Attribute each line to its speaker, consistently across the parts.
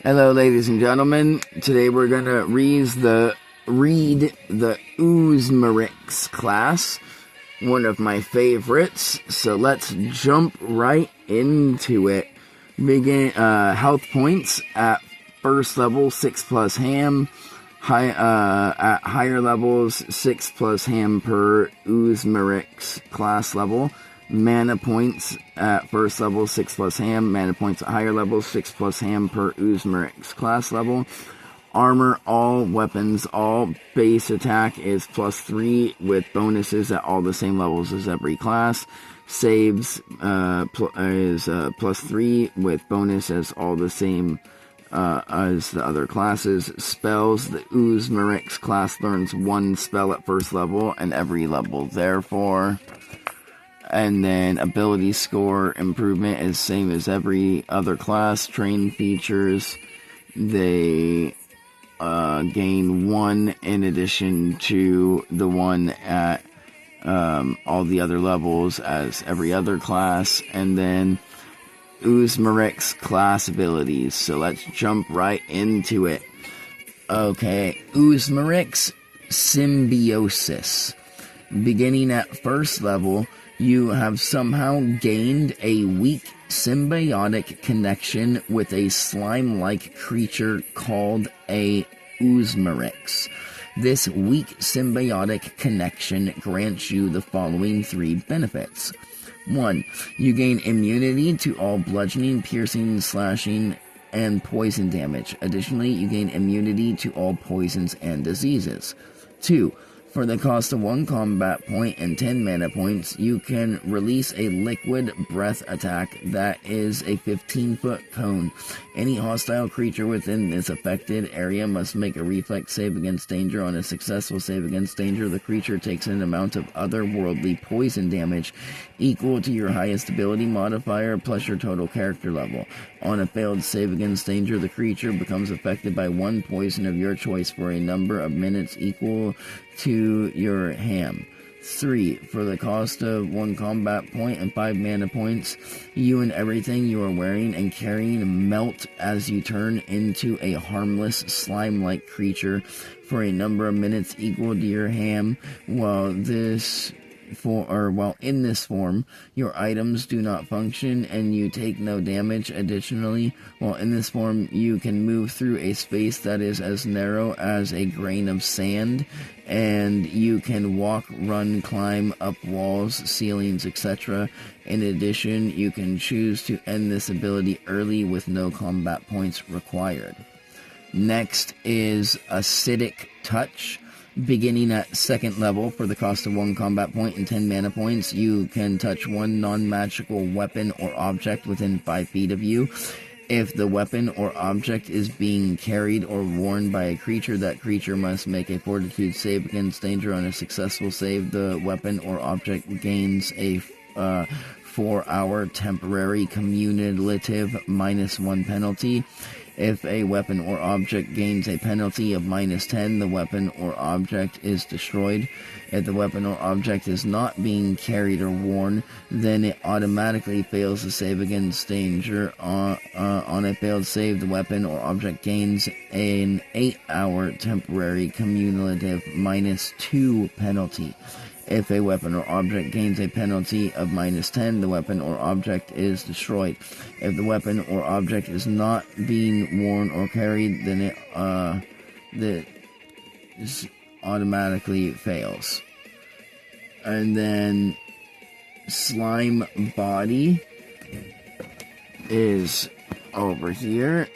Speaker 1: Hello, ladies and gentlemen. Today we're gonna read the Oomurix class, one of my favorites. So let's jump right into it. Begin health points at first level 6 plus ham. At higher levels 6 plus ham per Oomurix class level. Mana points at first level 6 plus ham. Mana points at higher levels 6 plus ham per Oomurix class level. Armor, all weapons, all base attack is +3 with bonuses at all the same levels as every class. Saves is +3 with bonus as all the same as the other classes. Spells, the Oomurix class learns 1 spell at first level and every level therefore. And then ability score improvement is same as every other class. Train features, they gain 1 in addition to the one at all the other levels as every other class. And then Oomurix class abilities. So let's jump right into it. Okay, Oomurix Symbiosis. Beginning at first level, you have somehow gained a weak symbiotic connection with a slime-like creature called a Oomurix. This weak symbiotic connection grants you the following 3 benefits. 1. You gain immunity to all bludgeoning, piercing, slashing, and poison damage. Additionally, you gain immunity to all poisons and diseases. 2. For the cost of 1 combat point and 10 mana points, you can release a liquid breath attack that is a 15-foot cone. Any hostile creature within this affected area must make a reflex save against danger. On a successful save against danger, the creature takes an amount of otherworldly poison damage equal to your highest ability modifier plus your total character level. On a failed save against danger, the creature becomes affected by 1 poison of your choice for a number of minutes equal to your ham. 3. For the cost of 1 combat point and 5 mana points, you and everything you are wearing and carrying melt as you turn into a harmless slime-like creature for a number of minutes equal to your ham. While in this form, your items do not function and you take no damage. Additionally, while in this form, you can move through a space that is as narrow as a grain of sand, and you can walk, run, climb up walls, ceilings, etc. In addition, you can choose to end this ability early with no combat points required. Next is Acidic Touch. Beginning at 2nd level, for the cost of 1 combat point and 10 mana points, you can touch 1 non-magical weapon or object within 5 feet of you. If the weapon or object is being carried or worn by a creature, that creature must make a fortitude save against danger. On a successful save, the weapon or object gains a 4-hour temporary cumulative -1 penalty. If a weapon or object gains a penalty of -10, the weapon or object is destroyed. If the weapon or object is not being carried or worn, then it automatically fails to save against danger. On a failed save, the weapon or object gains an 8-hour temporary cumulative -2 penalty. If a weapon or object gains a penalty of -10, the weapon or object is destroyed. If the weapon or object is not being worn or carried, then it automatically fails. And then Slime Body is over here,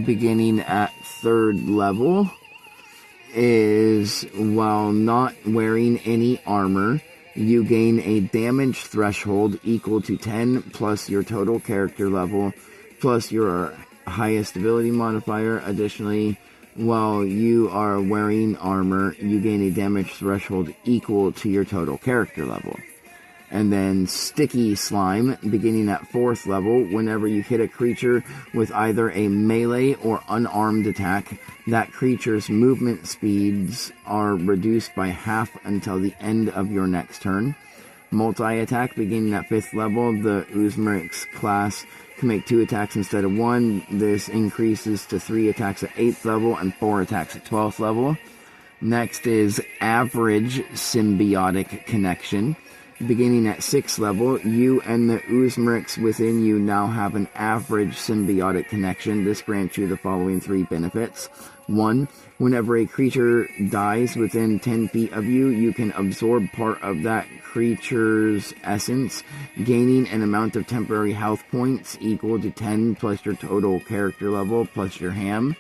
Speaker 1: beginning at 3rd level. Is while not wearing any armor, you gain a damage threshold equal to 10 plus your total character level plus your highest ability modifier. Additionally, while you are wearing armor, you gain a damage threshold equal to your total character level. And then Sticky Slime, beginning at 4th level, whenever you hit a creature with either a melee or unarmed attack, that creature's movement speeds are reduced by half until the end of your next turn. Multi-attack, beginning at 5th level, the Oomurix class can make 2 attacks instead of 1. This increases to 3 attacks at 8th level and 4 attacks at 12th level. Next is Average Symbiotic Connection. Beginning at 6th level, you and the Oomurix within you now have an average symbiotic connection. This grants you the following 3 benefits. 1. Whenever a creature dies within 10 feet of you, you can absorb part of that creature's essence, gaining an amount of temporary health points equal to 10 plus your total character level plus your ham.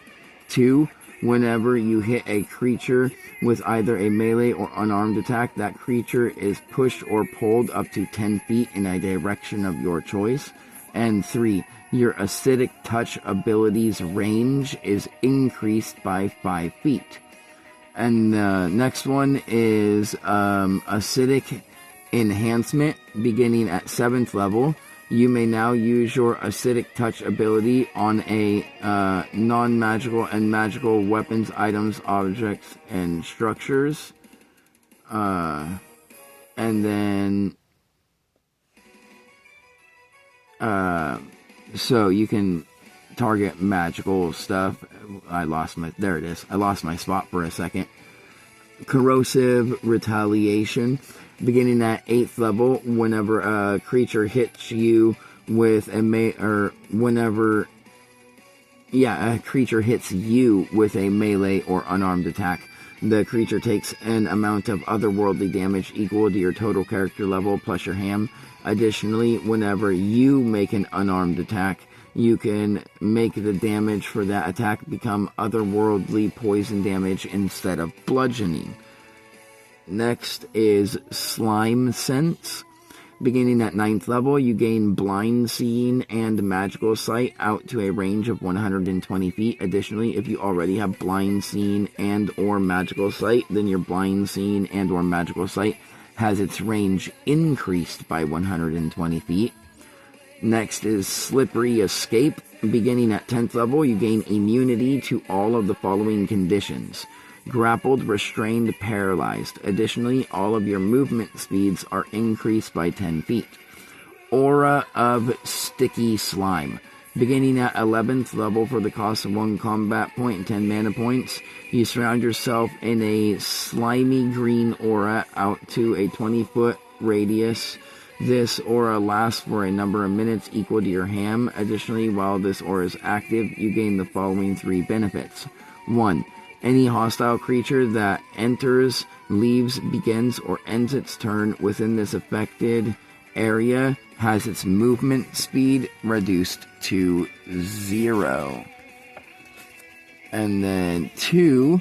Speaker 1: 2. Whenever you hit a creature with either a melee or unarmed attack, that creature is pushed or pulled up to 10 feet in a direction of your choice. And 3. Your acidic touch ability's range is increased by 5 feet. And the next one is Acidic Enhancement, beginning at 7th level. You may now use your Acidic Touch ability on a non-magical and magical weapons, items, objects, and structures. And then... so you can target magical stuff. There it is. I lost my spot for a second. Corrosive Retaliation. Beginning at 8th level, whenever a creature hits you with a creature hits you with a melee or unarmed attack, the creature takes an amount of otherworldly damage equal to your total character level plus your ham. Additionally, whenever you make an unarmed attack, you can make the damage for that attack become otherworldly poison damage instead of bludgeoning. Next is Slime Sense. Beginning at 9th level, you gain Blind Seeing and Magical Sight out to a range of 120 feet. Additionally, if you already have Blind Seeing and or Magical Sight, then your Blind Seeing and or Magical Sight has its range increased by 120 feet. Next is Slippery Escape. Beginning at 10th level, you gain immunity to all of the following conditions: grappled, restrained, paralyzed. Additionally, all of your movement speeds are increased by 10 feet. Aura of Sticky Slime. Beginning at 11th level for the cost of 1 combat point and 10 mana points, you surround yourself in a slimy green aura out to a 20-foot radius. This aura lasts for a number of minutes equal to your ham. Additionally, while this aura is active, you gain the following 3 benefits. 1. Any hostile creature that enters, leaves, begins, or ends its turn within this affected area has its movement speed reduced to 0. And then 2.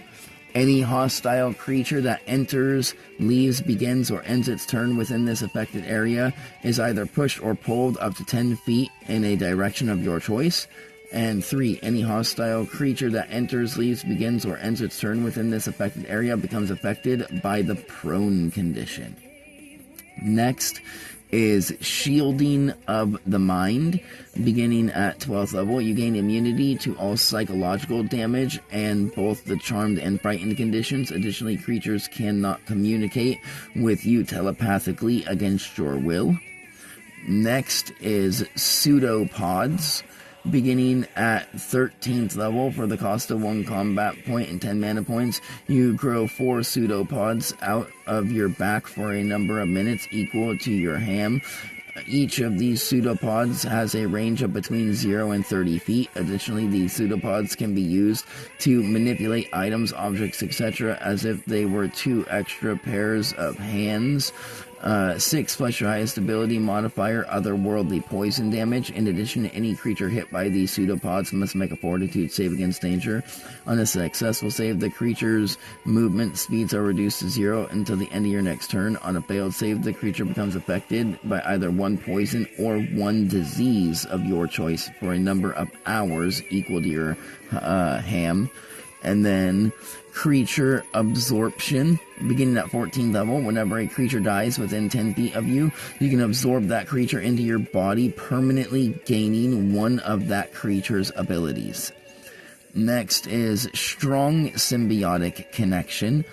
Speaker 1: Any hostile creature that enters, leaves, begins, or ends its turn within this affected area is either pushed or pulled up to 10 feet in a direction of your choice. And 3. Any hostile creature that enters, leaves, begins, or ends its turn within this affected area becomes affected by the prone condition. Next is Shielding of the Mind. Beginning at 12th level, you gain immunity to all psychological damage and both the charmed and frightened conditions. Additionally, creatures cannot communicate with you telepathically against your will. Next is Pseudopods. Beginning at 13th level for the cost of 1 combat point and 10 mana points, you grow 4 pseudopods out of your back for a number of minutes equal to your ham. Each of these pseudopods has a range of between 0 and 30 feet. Additionally, these pseudopods can be used to manipulate items, objects, etc. as if they were 2 extra pairs of hands. 6 plus your highest ability modifier, otherworldly poison damage. In addition, any creature hit by these pseudopods must make a fortitude save against danger. On a successful save, the creature's movement speeds are reduced to 0 until the end of your next turn. On a failed save, the creature becomes affected by either 1 poison or 1 disease of your choice for a number of hours equal to your ham. And then Creature Absorption. Beginning at 14th level, whenever a creature dies within 10 feet of you, you can absorb that creature into your body, permanently gaining 1 of that creature's abilities. Next is Strong Symbiotic Connection.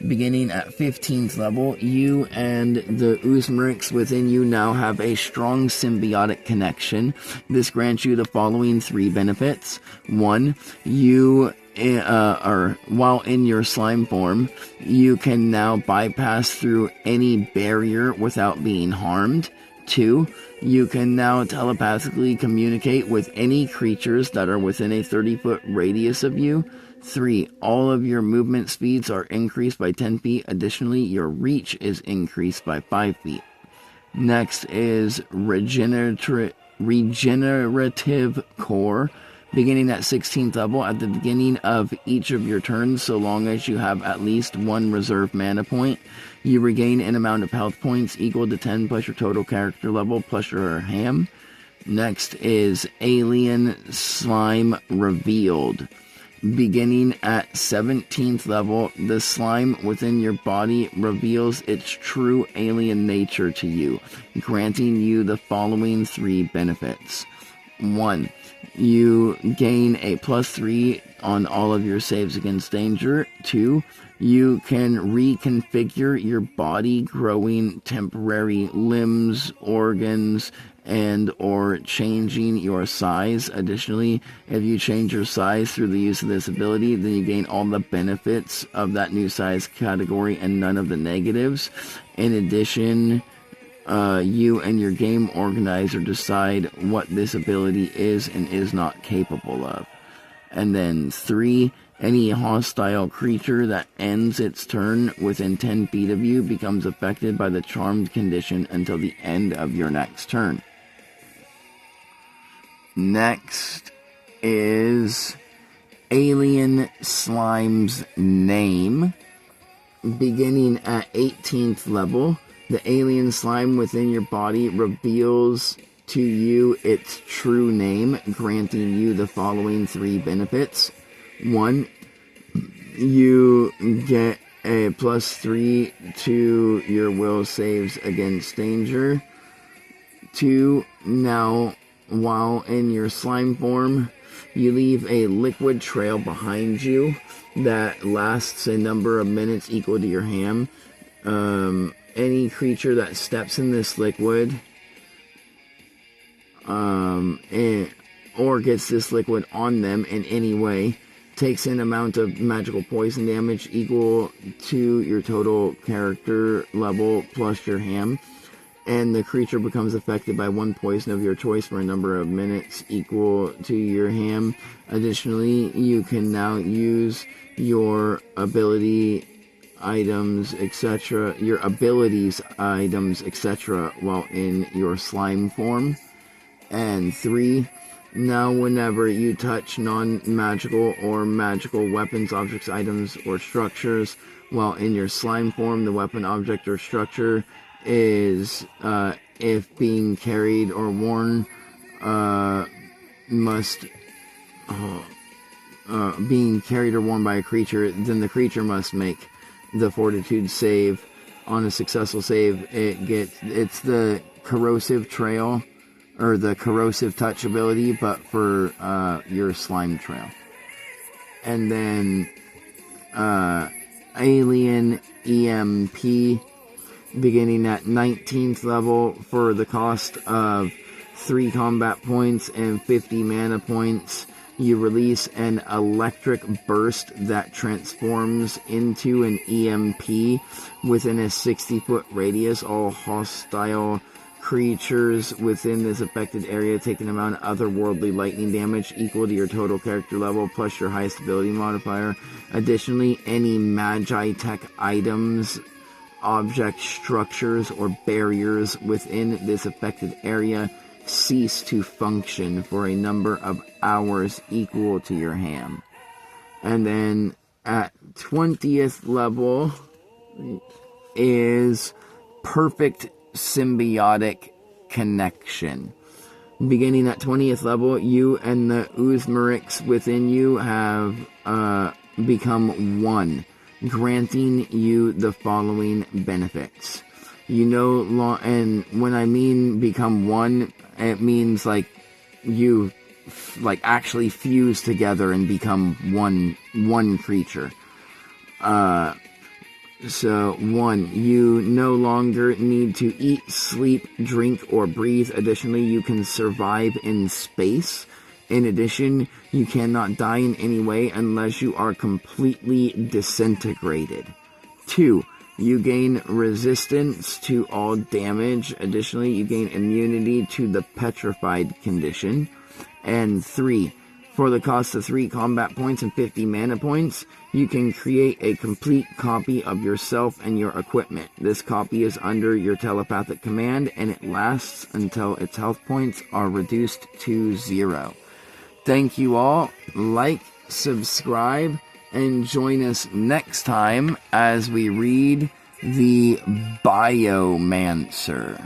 Speaker 1: Beginning at 15th level, you and the Oomurix within you now have a strong symbiotic connection. This grants you the following 3 benefits. 1, you while in your slime form, you can now bypass through any barrier without being harmed. 2, you can now telepathically communicate with any creatures that are within a 30-foot radius of you. 3, all of your movement speeds are increased by 10 feet. Additionally, your reach is increased by 5 feet. Next is regenerative core. Beginning at 16th level, at the beginning of each of your turns, so long as you have at least 1 reserve mana point, you regain an amount of health points equal to 10 plus your total character level plus your ham. Next is Alien Slime Revealed. Beginning at 17th level, the slime within your body reveals its true alien nature to you, granting you the following 3 benefits. 1, you gain a +3 on all of your saves against danger. 2, you can reconfigure your body, growing temporary limbs, organs, and or changing your size. Additionally, if you change your size through the use of this ability, then you gain all the benefits of that new size category and none of the negatives. In addition, you and your game organizer decide what this ability is and is not capable of. And then 3, any hostile creature that ends its turn within 10 feet of you becomes affected by the charmed condition until the end of your next turn. Next is Alien Slime's Name. Beginning at 18th level, the alien slime within your body reveals to you its true name, granting you the following 3 benefits. 1, you get a +3 to your will saves against danger. 2, now, while in your slime form, you leave a liquid trail behind you that lasts a number of minutes equal to your ham. Any creature that steps in this liquid or gets this liquid on them in any way takes an amount of magical poison damage equal to your total character level plus your ham, and the creature becomes affected by 1 poison of your choice for a number of minutes equal to your ham. Additionally, you can now use your ability items, etc., your abilities items, etc., while in your slime form. And 3, now whenever you touch non-magical or magical weapons, objects, items, or structures while in your slime form, the weapon, object, or structure is, if being carried or worn, being carried or worn by a creature, then the creature must make the fortitude save. On a successful save, it's the corrosive trail, or the corrosive touch ability, but for your slime trail. And then Alien EMP, beginning at 19th level, for the cost of 3 combat points and 50 mana points, you release an electric burst that transforms into an EMP within a 60-foot radius. All hostile creatures within this affected area take an amount of otherworldly lightning damage equal to your total character level plus your highest ability modifier. Additionally, any magi tech items, object structures, or barriers within this affected area cease to function for a number of hours equal to your ham. And then at 20th level is Perfect Symbiotic Connection. Beginning at 20th level, you and the Oomurix within you have become one, granting you the following benefits. And when I mean become one, it means like you actually fuse together and become one creature. So, 1, you no longer need to eat, sleep, drink, or breathe. Additionally, you can survive in space. In addition, you cannot die in any way unless you are completely disintegrated. 2, you gain resistance to all damage. Additionally, you gain immunity to the petrified condition. And 3, for the cost of 3 combat points and 50 mana points, you can create a complete copy of yourself and your equipment. This copy is under your telepathic command, and it lasts until its health points are reduced to 0. Thank you all. Like, subscribe, and join us next time as we read the Biomancer.